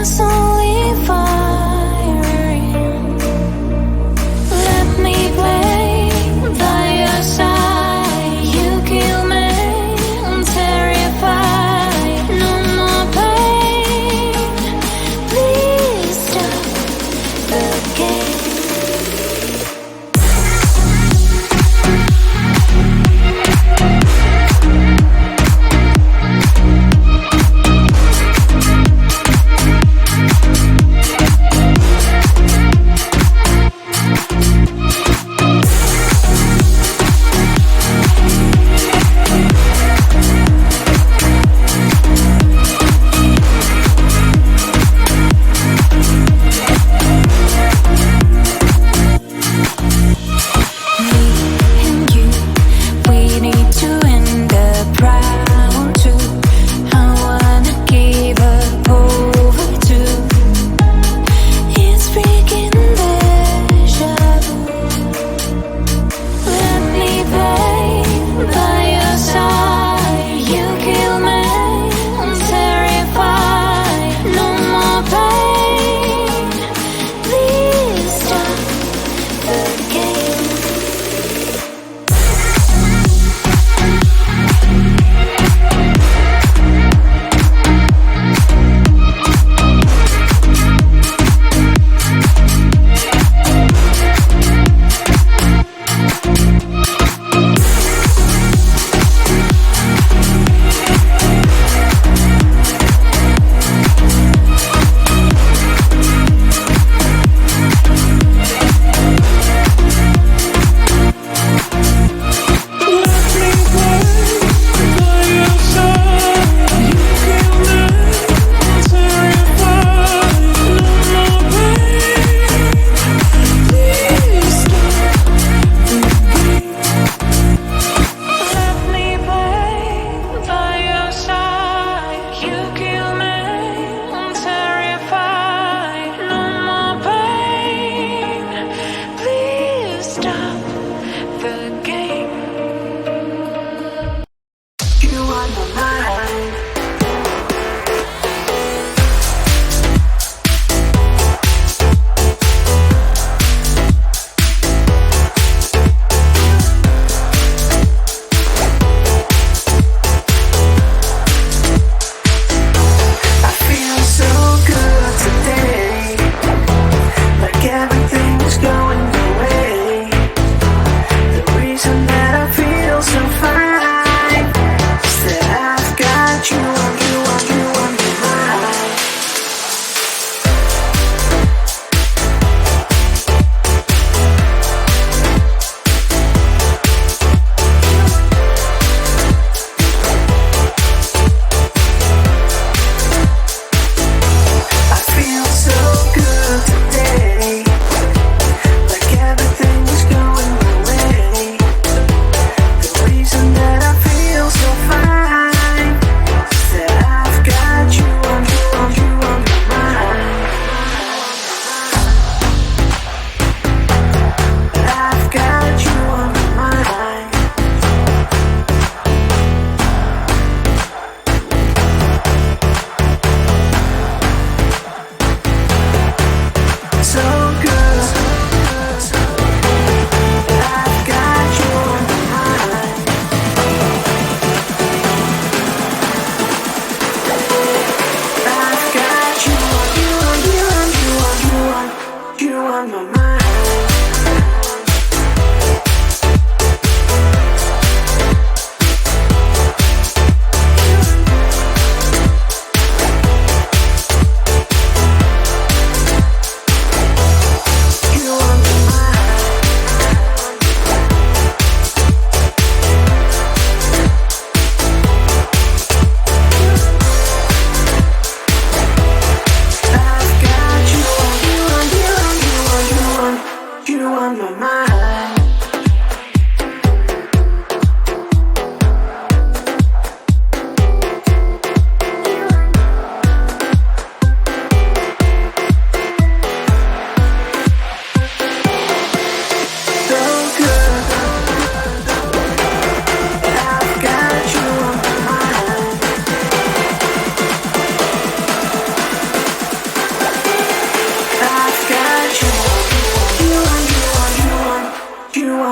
was only firing. Let me play by your side. You kill me, I'm terrified. No more pain. Please stop the game.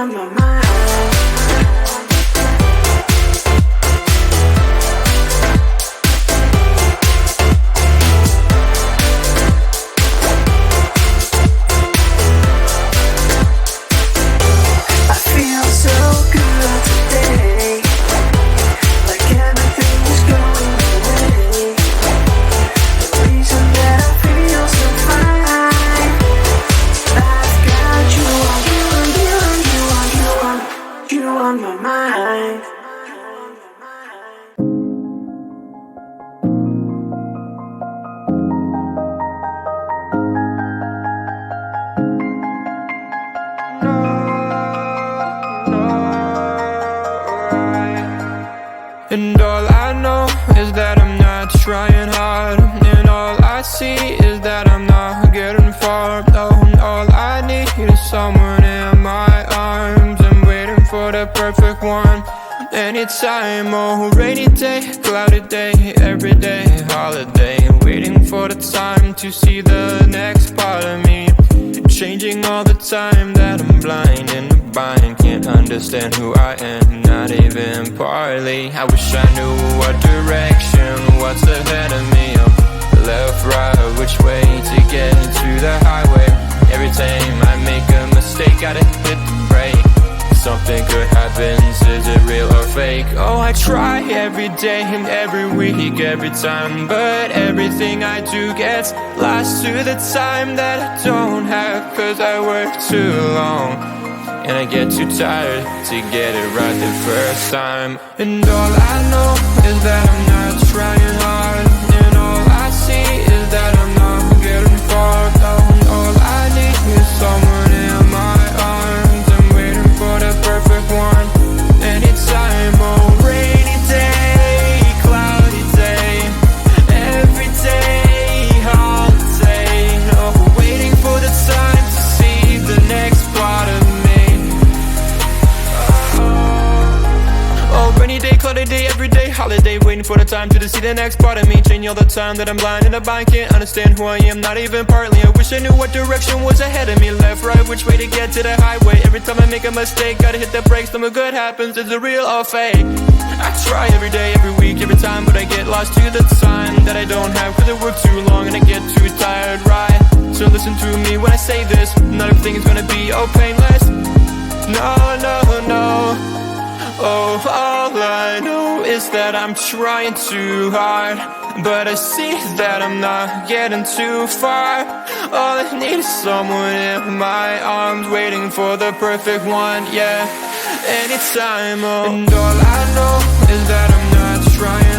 on my mind. And all I know is that I'm not trying hard, and all I see is that I'm not getting far. No, all I need is someone in my arms. I'm waiting for the perfect one. Anytime, oh, rainy day, cloudy day, every day, holiday. Waiting for the time to see the next part of me. Changing all the time that I'm blind in the bind. Can't understand who I am, not even partly. I wish I knew what direction, what's ahead of me. Left, right, which way to get to the highway. Every time I make a mistake, gotta hit the brake. Something good happens, is it real or fake? Oh, I try every day and every week, every time, but everything I do gets lost to the time that I don't have. Cause I work too long, and I get too tired to get it right the first time. And all I know is that I'm not trying hard, and all I see is that I'm not getting far. And all I need is someone in my arms. I'm waiting for the perfect one. Anytime, oh, rainy day, cloudy day, every day, holiday. Oh, waiting for the time to see the next part of me. Oh, rainy day, cloudy day, every day, holiday. Waiting for the time to see the next part of me. Changing all the time that I'm blind in the bind. Can't understand who I am, not even partly. I wish I knew what direction was ahead of me. Left, right, which way to get to the highway. Every time I make a mistake, gotta hit the brakes. Something good happens, is it real or fake? I try every day, every week, every time, but I get lost to the time that I don't have. Cause I work too long and I get too tired, right? So listen to me when I say this. Not everything is gonna be all painless. No, no, no. Oh, all I know is that I'm trying too hard, but I see that I'm not getting too far. All I need is someone in my arms, waiting for the perfect one, yeah. Anytime, oh. And all I know is that I'm not trying